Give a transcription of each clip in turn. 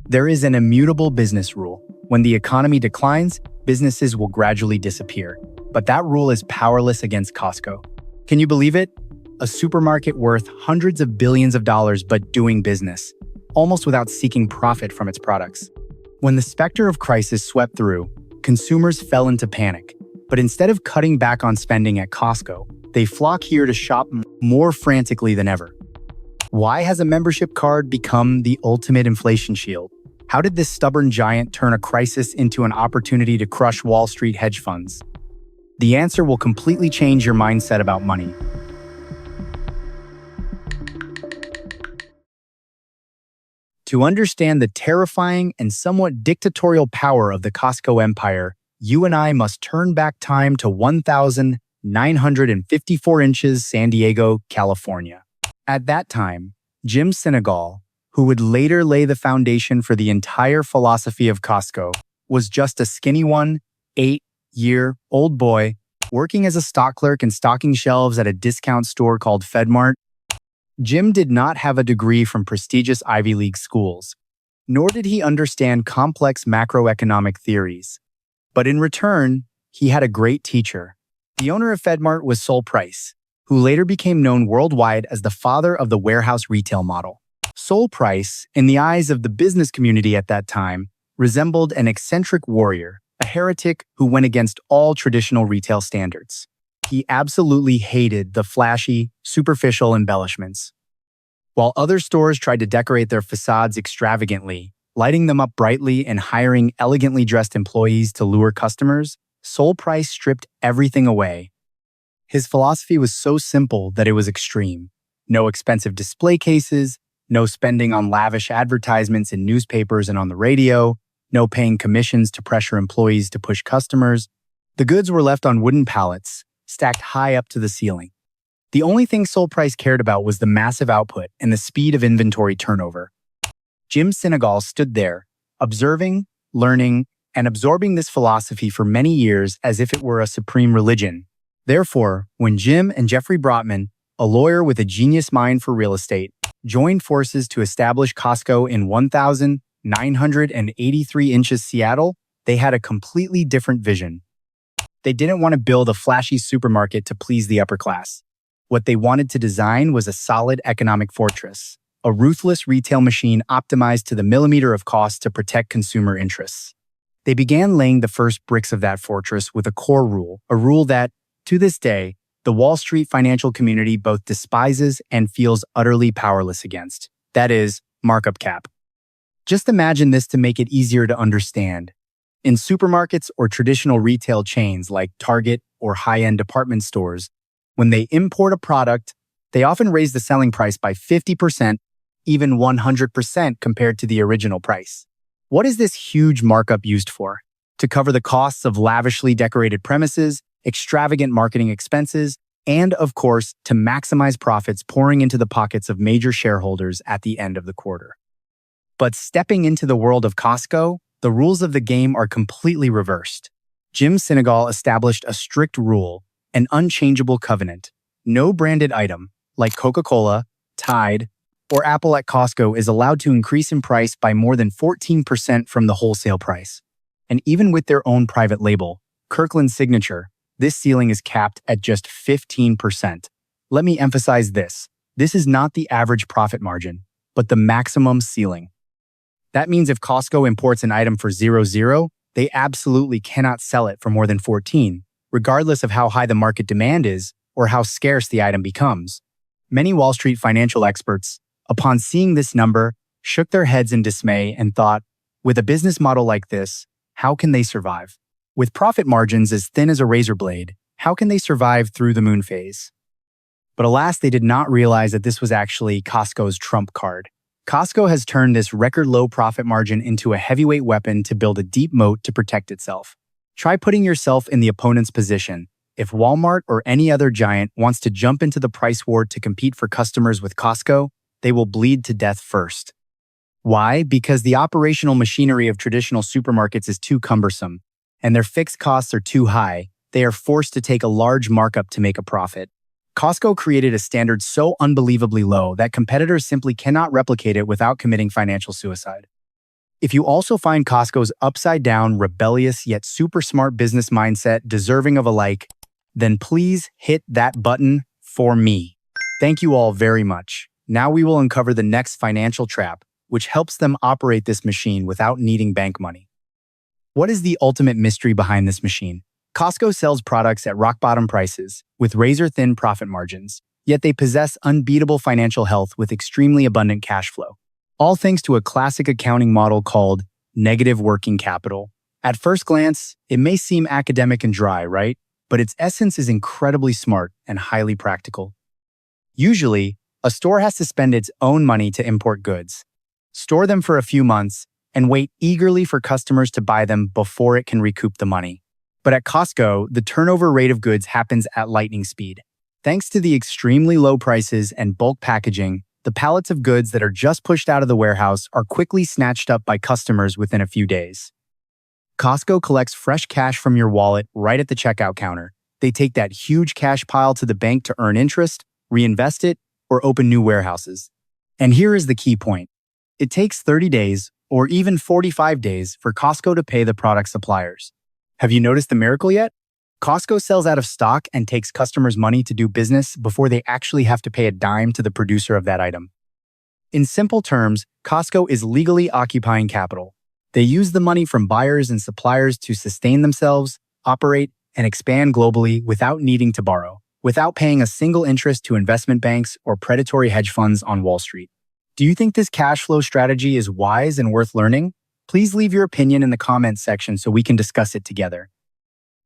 There is an immutable business rule. When the economy declines, businesses will gradually disappear. But that rule is powerless against Costco. Can you believe it? A supermarket worth hundreds of billions of dollars but doing business, almost without seeking profit from its products. When the specter of crisis swept through, consumers fell into panic. But instead of cutting back on spending at Costco, they flock here to shop more frantically than ever. Why has a membership card become the ultimate inflation shield? How did this stubborn giant turn a crisis into an opportunity to crush Wall Street hedge funds? The answer will completely change your mindset about money. To understand the terrifying and somewhat dictatorial power of the Costco empire, you and I must turn back time to 1,954 inches San Diego, California. At that time, Jim Sinegal, who would later lay the foundation for the entire philosophy of Costco, was just a skinny 8-year-old boy working as a stock clerk and stocking shelves at a discount store called FedMart. Jim did not have a degree from prestigious Ivy League schools, nor did he understand complex macroeconomic theories. But in return, he had a great teacher. The owner of FedMart was Sol Price, who later became known worldwide as the father of the warehouse retail model. Sol Price, in the eyes of the business community at that time, resembled an eccentric warrior, a heretic who went against all traditional retail standards. He absolutely hated the flashy, superficial embellishments. While other stores tried to decorate their facades extravagantly, lighting them up brightly and hiring elegantly dressed employees to lure customers, Sol Price stripped everything away. His philosophy was so simple that it was extreme. No expensive display cases, no spending on lavish advertisements in newspapers and on the radio, no paying commissions to pressure employees to push customers. The goods were left on wooden pallets, stacked high up to the ceiling. The only thing Sol Price cared about was the massive output and the speed of inventory turnover. Jim Sinegal stood there, observing, learning, and absorbing this philosophy for many years as if it were a supreme religion. Therefore, when Jim and Jeffrey Brotman, a lawyer with a genius mind for real estate, joined forces to establish Costco in 1,983 inches Seattle, they had a completely different vision. They didn't want to build a flashy supermarket to please the upper class. What they wanted to design was a solid economic fortress, a ruthless retail machine optimized to the millimeter of cost to protect consumer interests. They began laying the first bricks of that fortress with a core rule, a rule that, to this day, the Wall Street financial community both despises and feels utterly powerless against. That is, markup cap. Just imagine this to make it easier to understand. In supermarkets or traditional retail chains like Target or high-end department stores, when they import a product, they often raise the selling price by 50%, even 100% compared to the original price. What is this huge markup used for? To cover the costs of lavishly decorated premises, extravagant marketing expenses, and, of course, to maximize profits pouring into the pockets of major shareholders at the end of the quarter. But stepping into the world of Costco, the rules of the game are completely reversed. Jim Sinegal established a strict rule, an unchangeable covenant. No branded item, like Coca-Cola, Tide, or Apple at Costco is allowed to increase in price by more than 14% from the wholesale price. And even with their own private label, Kirkland's Signature, this ceiling is capped at just 15%. Let me emphasize this. This is not the average profit margin, but the maximum ceiling. That means if Costco imports an item for $0, they absolutely cannot sell it for more than 14, regardless of how high the market demand is or how scarce the item becomes. Many Wall Street financial experts, upon seeing this number, shook their heads in dismay and thought, with a business model like this, how can they survive? With profit margins as thin as a razor blade, how can they survive through the moon phase? But alas, they did not realize that this was actually Costco's trump card. Costco has turned this record low profit margin into a heavyweight weapon to build a deep moat to protect itself. Try putting yourself in the opponent's position. If Walmart or any other giant wants to jump into the price war to compete for customers with Costco, they will bleed to death first. Why? Because the operational machinery of traditional supermarkets is too cumbersome, and their fixed costs are too high. They are forced to take a large markup to make a profit. Costco created a standard so unbelievably low that competitors simply cannot replicate it without committing financial suicide. If you also find Costco's upside-down, rebellious yet super smart business mindset deserving of a like, then please hit that button for me. Thank you all very much. Now we will uncover the next financial trap, which helps them operate this machine without needing bank money. What is the ultimate mystery behind this machine? Costco sells products at rock-bottom prices, with razor-thin profit margins, yet they possess unbeatable financial health with extremely abundant cash flow. All thanks to a classic accounting model called negative working capital. At first glance, it may seem academic and dry, right? But its essence is incredibly smart and highly practical. Usually, a store has to spend its own money to import goods, store them for a few months, and wait eagerly for customers to buy them before it can recoup the money. But at Costco, the turnover rate of goods happens at lightning speed. Thanks to the extremely low prices and bulk packaging, the pallets of goods that are just pushed out of the warehouse are quickly snatched up by customers within a few days. Costco collects fresh cash from your wallet right at the checkout counter. They take that huge cash pile to the bank to earn interest, reinvest it, or open new warehouses. And here is the key point. It takes 30 days, or even 45 days, for Costco to pay the product suppliers. Have you noticed the miracle yet? Costco sells out of stock and takes customers' money to do business before they actually have to pay a dime to the producer of that item. In simple terms, Costco is legally occupying capital. They use the money from buyers and suppliers to sustain themselves, operate, and expand globally without needing to borrow, without paying a single interest to investment banks or predatory hedge funds on Wall Street. Do you think this cash flow strategy is wise and worth learning? Please leave your opinion in the comments section so we can discuss it together.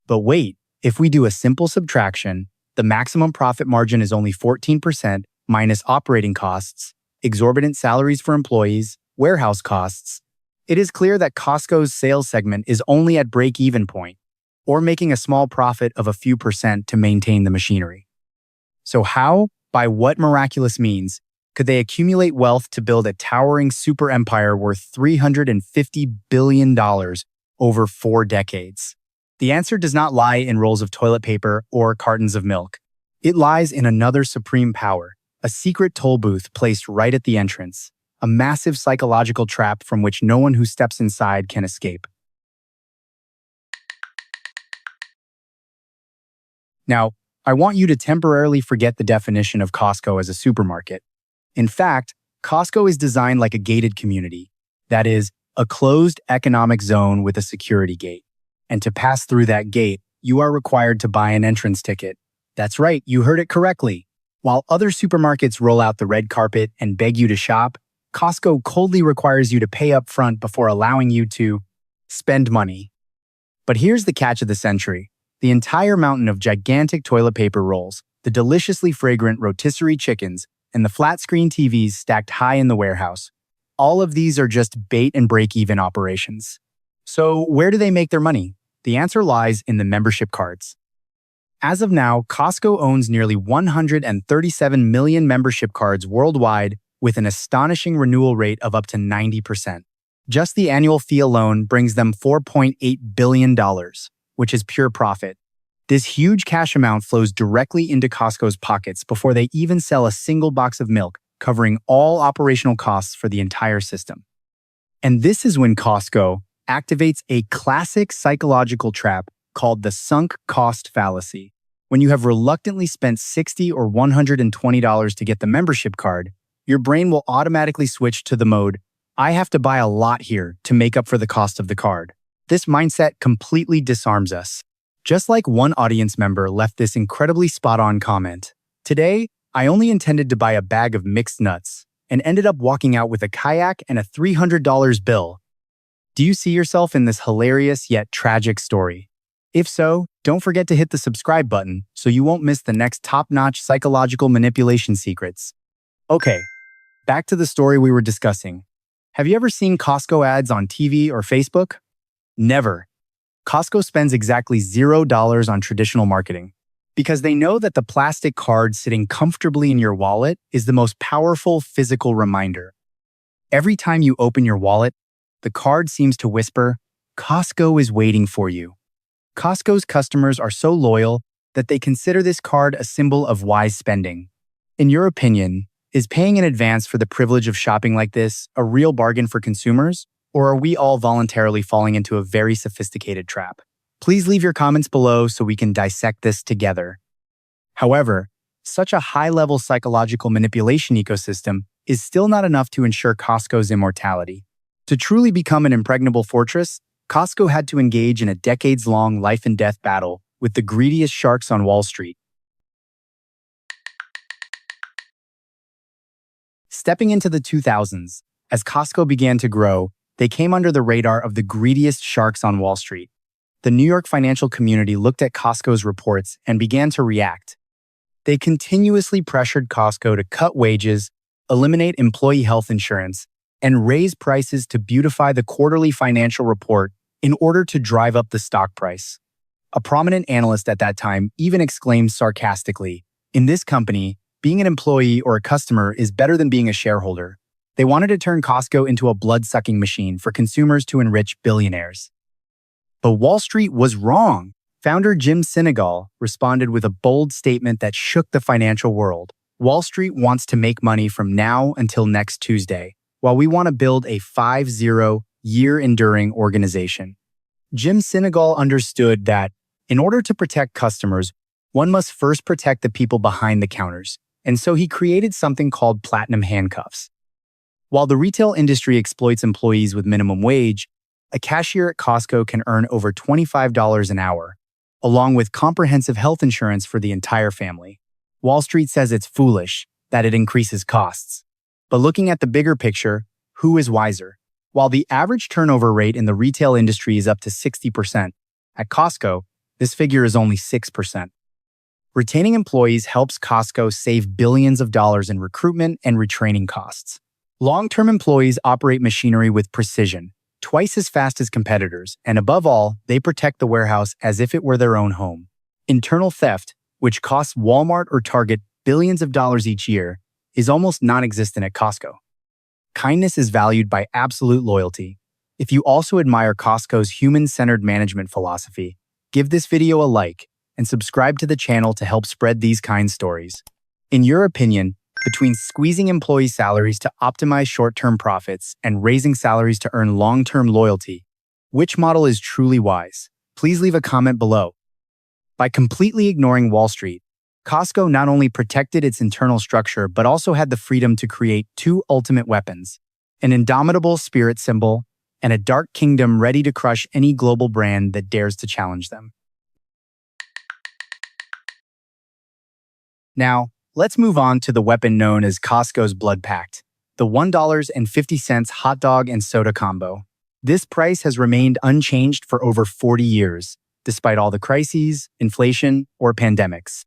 But wait, if we do a simple subtraction, the maximum profit margin is only 14% minus operating costs, exorbitant salaries for employees, warehouse costs. It is clear that Costco's sales segment is only at break-even point, or making a small profit of a few percent to maintain the machinery. So how, by what miraculous means, could they accumulate wealth to build a towering super empire worth $350 billion over 4 decades? The answer does not lie in rolls of toilet paper or cartons of milk. It lies in another supreme power, a secret toll booth placed right at the entrance, a massive psychological trap from which no one who steps inside can escape. Now, I want you to temporarily forget the definition of Costco as a supermarket. In fact, Costco is designed like a gated community, that is, a closed economic zone with a security gate. And to pass through that gate, you are required to buy an entrance ticket. That's right, you heard it correctly. While other supermarkets roll out the red carpet and beg you to shop, Costco coldly requires you to pay up front before allowing you to spend money. But here's the catch of the century. The entire mountain of gigantic toilet paper rolls, the deliciously fragrant rotisserie chickens, and the flat-screen TVs stacked high in the warehouse. All of these are just bait and break-even operations. So where do they make their money? The answer lies in the membership cards. As of now, Costco owns nearly 137 million membership cards worldwide with an astonishing renewal rate of up to 90%. Just the annual fee alone brings them $4.8 billion, which is pure profit. This huge cash amount flows directly into Costco's pockets before they even sell a single box of milk, covering all operational costs for the entire system. And this is when Costco activates a classic psychological trap called the sunk cost fallacy. When you have reluctantly spent $60 or $120 to get the membership card, your brain will automatically switch to the mode, I have to buy a lot here to make up for the cost of the card. This mindset completely disarms us. Just like one audience member left this incredibly spot-on comment, "Today, I only intended to buy a bag of mixed nuts and ended up walking out with a kayak and a $300 bill." Do you see yourself in this hilarious yet tragic story? If so, don't forget to hit the subscribe button so you won't miss the next top-notch psychological manipulation secrets. Okay, back to the story we were discussing. Have you ever seen Costco ads on TV or Facebook? Never. Costco spends exactly $0 on traditional marketing because they know that the plastic card sitting comfortably in your wallet is the most powerful physical reminder. Every time you open your wallet, the card seems to whisper, "Costco is waiting for you." Costco's customers are so loyal that they consider this card a symbol of wise spending. In your opinion, is paying in advance for the privilege of shopping like this a real bargain for consumers, Or are we all voluntarily falling into a very sophisticated trap? Please leave your comments below so we can dissect this together. However, such a high-level psychological manipulation ecosystem is still not enough to ensure Costco's immortality. To truly become an impregnable fortress, Costco had to engage in a decades-long life-and-death battle with the greediest sharks on Wall Street. Stepping into the 2000s, as Costco began to grow, they came under the radar of the greediest sharks on Wall Street. The New York financial community looked at Costco's reports and began to react. They continuously pressured Costco to cut wages, eliminate employee health insurance, and raise prices to beautify the quarterly financial report in order to drive up the stock price. A prominent analyst at that time even exclaimed sarcastically, "In this company, being an employee or a customer is better than being a shareholder." They wanted to turn Costco into a blood-sucking machine for consumers to enrich billionaires. But Wall Street was wrong. Founder Jim Sinegal responded with a bold statement that shook the financial world. Wall Street wants to make money from now until next Tuesday, while we want to build a 50-year enduring organization. Jim Sinegal understood that, in order to protect customers, one must first protect the people behind the counters, and so he created something called platinum handcuffs. While the retail industry exploits employees with minimum wage, a cashier at Costco can earn over $25 an hour, along with comprehensive health insurance for the entire family. Wall Street says it's foolish, that it increases costs. But looking at the bigger picture, who is wiser? While the average turnover rate in the retail industry is up to 60%, at Costco, this figure is only 6%. Retaining employees helps Costco save billions of dollars in recruitment and retraining costs. Long-term employees operate machinery with precision, twice as fast as competitors, and above all, they protect the warehouse as if it were their own home. Internal theft, which costs Walmart or Target billions of dollars each year, is almost non-existent at Costco. Kindness is valued by absolute loyalty. If you also admire Costco's human-centered management philosophy, give this video a like and subscribe to the channel to help spread these kind stories. In your opinion, between squeezing employee salaries to optimize short-term profits and raising salaries to earn long-term loyalty, which model is truly wise? Please leave a comment below. By completely ignoring Wall Street, Costco not only protected its internal structure but also had the freedom to create two ultimate weapons: an indomitable spirit symbol and a dark kingdom ready to crush any global brand that dares to challenge them. Now, let's move on to the weapon known as Costco's Blood Pact, the $1.50 hot dog and soda combo. This price has remained unchanged for over 40 years, despite all the crises, inflation, or pandemics.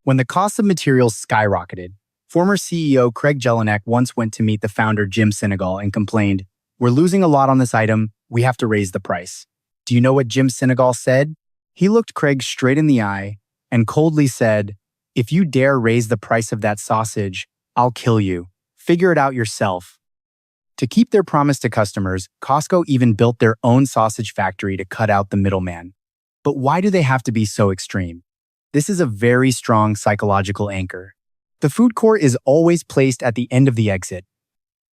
When the cost of materials skyrocketed, former CEO Craig Jelinek once went to meet the founder Jim Sinegal and complained, "We're losing a lot on this item, we have to raise the price." Do you know what Jim Sinegal said? He looked Craig straight in the eye and coldly said, "If you dare raise the price of that sausage, I'll kill you. Figure it out yourself." To keep their promise to customers, Costco even built their own sausage factory to cut out the middleman. But why do they have to be so extreme? This is a very strong psychological anchor. The food court is always placed at the end of the exit.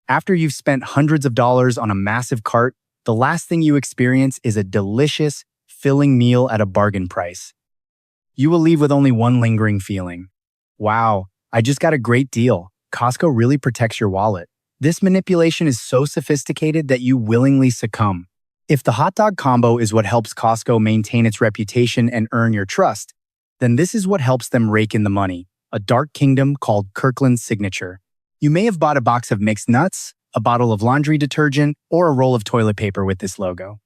After you've spent hundreds of dollars on a massive cart, the last thing you experience is a delicious, filling meal at a bargain price. You will leave with only one lingering feeling. Wow, I just got a great deal. Costco really protects your wallet. This manipulation is so sophisticated that you willingly succumb. If the hot dog combo is what helps Costco maintain its reputation and earn your trust, then this is what helps them rake in the money, a dark kingdom called Kirkland's Signature. You may have bought a box of mixed nuts, a bottle of laundry detergent, or a roll of toilet paper with this logo.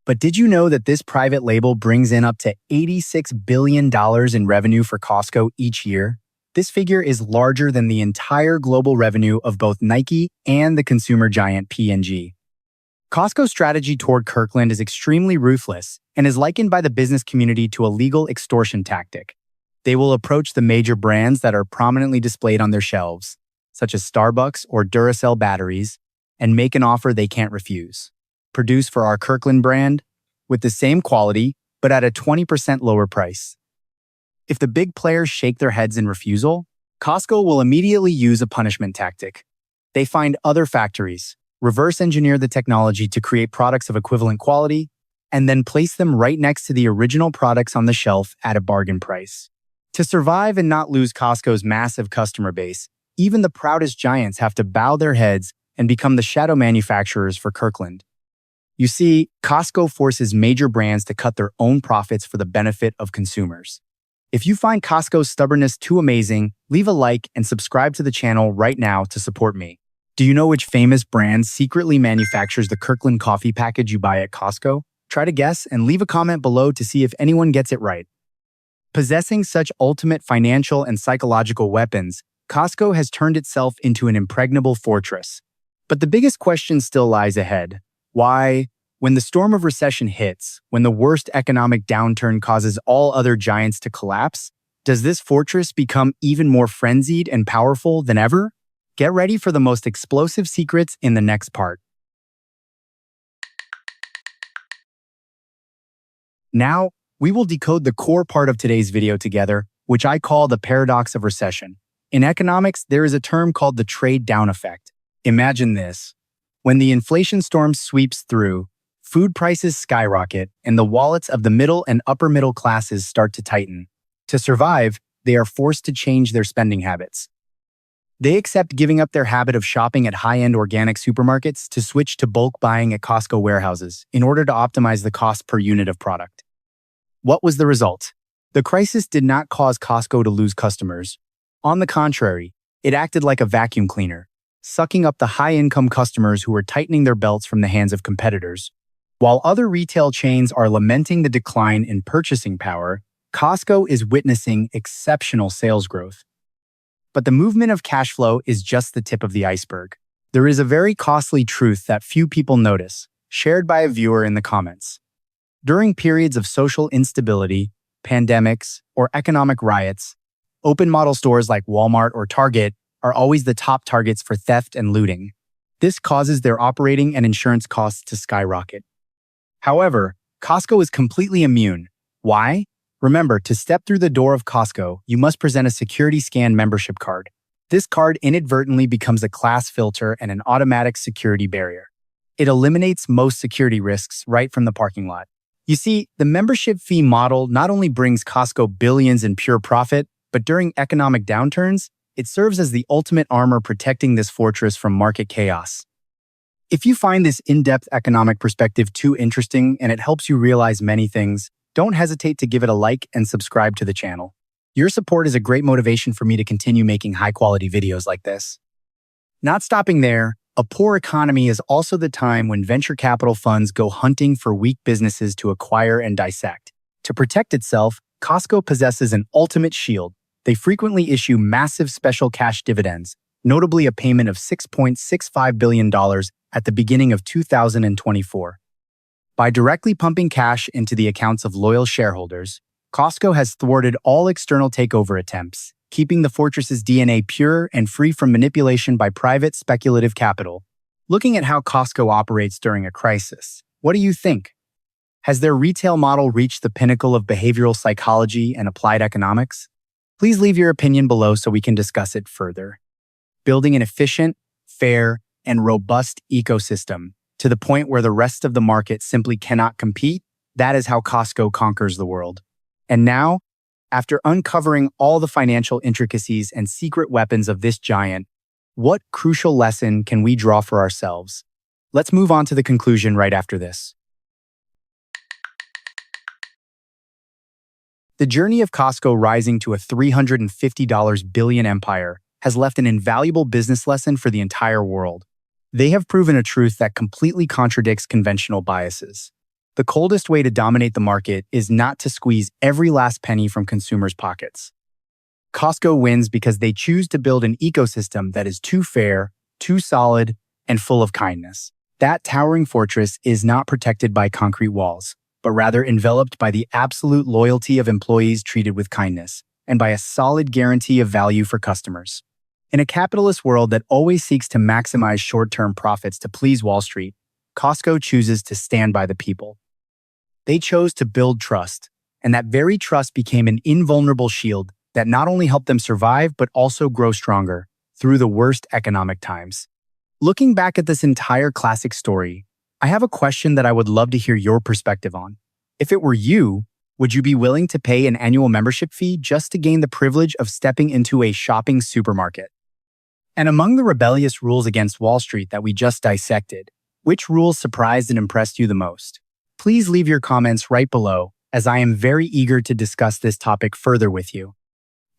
But did you know that this private label brings in up to $86 billion in revenue for Costco each year? This figure is larger than the entire global revenue of both Nike and the consumer giant P&G. Costco's strategy toward Kirkland is extremely ruthless and is likened by the business community to a legal extortion tactic. They will approach the major brands that are prominently displayed on their shelves, such as Starbucks or Duracell batteries, and make an offer they can't refuse. Produce for our Kirkland brand with the same quality, but at a 20% lower price. If the big players shake their heads in refusal, Costco will immediately use a punishment tactic. They find other factories, reverse engineer the technology to create products of equivalent quality, and then place them right next to the original products on the shelf at a bargain price. To survive and not lose Costco's massive customer base, even the proudest giants have to bow their heads and become the shadow manufacturers for Kirkland. You see, Costco forces major brands to cut their own profits for the benefit of consumers. If you find Costco's stubbornness too amazing, leave a like and subscribe to the channel right now to support me. Do you know which famous brand secretly manufactures the Kirkland coffee package you buy at Costco? Try to guess and leave a comment below to see if anyone gets it right. Possessing such ultimate financial and psychological weapons, Costco has turned itself into an impregnable fortress. But the biggest question still lies ahead. Why? When the storm of recession hits, when the worst economic downturn causes all other giants to collapse, does this fortress become even more frenzied and powerful than ever? Get ready for the most explosive secrets in the next part. Now, we will decode the core part of today's video together, which I call the paradox of recession. In economics, there is a term called the trade-down effect. Imagine this. When the inflation storm sweeps through, food prices skyrocket, and the wallets of the middle and upper middle classes start to tighten. To survive, they are forced to change their spending habits. They accept giving up their habit of shopping at high-end organic supermarkets to switch to bulk buying at Costco warehouses in order to optimize the cost per unit of product. What was the result? The crisis did not cause Costco to lose customers. On the contrary, it acted like a vacuum cleaner, sucking up the high-income customers who were tightening their belts from the hands of competitors. While other retail chains are lamenting the decline in purchasing power, Costco is witnessing exceptional sales growth. But the movement of cash flow is just the tip of the iceberg. There is a very costly truth that few people notice, shared by a viewer in the comments. During periods of social instability, pandemics, or economic riots, open model stores like Walmart or Target are always the top targets for theft and looting. This causes their operating and insurance costs to skyrocket. However, Costco is completely immune. Why? Remember, to step through the door of Costco, you must present a security scan membership card. This card inadvertently becomes a class filter and an automatic security barrier. It eliminates most security risks right from the parking lot. You see, the membership fee model not only brings Costco billions in pure profit, but during economic downturns, it serves as the ultimate armor protecting this fortress from market chaos. If you find this in-depth economic perspective too interesting and it helps you realize many things, don't hesitate to give it a like and subscribe to the channel. Your support is a great motivation for me to continue making high-quality videos like this. Not stopping there, a poor economy is also the time when venture capital funds go hunting for weak businesses to acquire and dissect. To protect itself, Costco possesses an ultimate shield. They frequently issue massive special cash dividends, notably a payment of $6.65 billion at the beginning of 2024. By directly pumping cash into the accounts of loyal shareholders, Costco has thwarted all external takeover attempts, keeping the fortress's DNA pure and free from manipulation by private speculative capital. Looking at how Costco operates during a crisis, what do you think? Has their retail model reached the pinnacle of behavioral psychology and applied economics? Please leave your opinion below so we can discuss it further. Building an efficient, fair, and robust ecosystem to the point where the rest of the market simply cannot compete, that is how Costco conquers the world. And now, after uncovering all the financial intricacies and secret weapons of this giant, what crucial lesson can we draw for ourselves? Let's move on to the conclusion right after this. The journey of Costco rising to a $350 billion empire has left an invaluable business lesson for the entire world. They have proven a truth that completely contradicts conventional biases. The coldest way to dominate the market is not to squeeze every last penny from consumers' pockets. Costco wins because they choose to build an ecosystem that is too fair, too solid, and full of kindness. That towering fortress is not protected by concrete walls, but rather enveloped by the absolute loyalty of employees treated with kindness, and by a solid guarantee of value for customers. In a capitalist world that always seeks to maximize short-term profits to please Wall Street, Costco chooses to stand by the people. They chose to build trust, and that very trust became an invulnerable shield that not only helped them survive but also grow stronger through the worst economic times. Looking back at this entire classic story, I have a question that I would love to hear your perspective on. If it were you, would you be willing to pay an annual membership fee just to gain the privilege of stepping into a shopping supermarket? And among the rebellious rules against Wall Street that we just dissected, which rules surprised and impressed you the most? Please leave your comments right below, as I am very eager to discuss this topic further with you.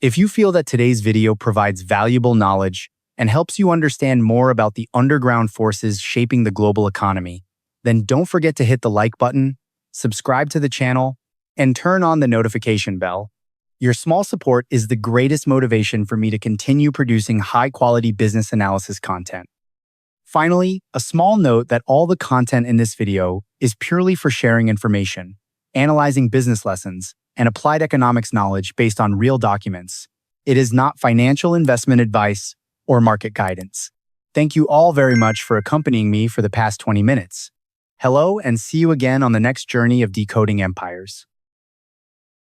If you feel that today's video provides valuable knowledge and helps you understand more about the underground forces shaping the global economy, then don't forget to hit the like button, subscribe to the channel, and turn on the notification bell. Your small support is the greatest motivation for me to continue producing high-quality business analysis content. Finally, a small note that all the content in this video is purely for sharing information, analyzing business lessons, and applied economics knowledge based on real documents. It is not financial investment advice or market guidance. Thank you all very much for accompanying me for the past 20 minutes. Hello, and see you again on the next journey of decoding empires.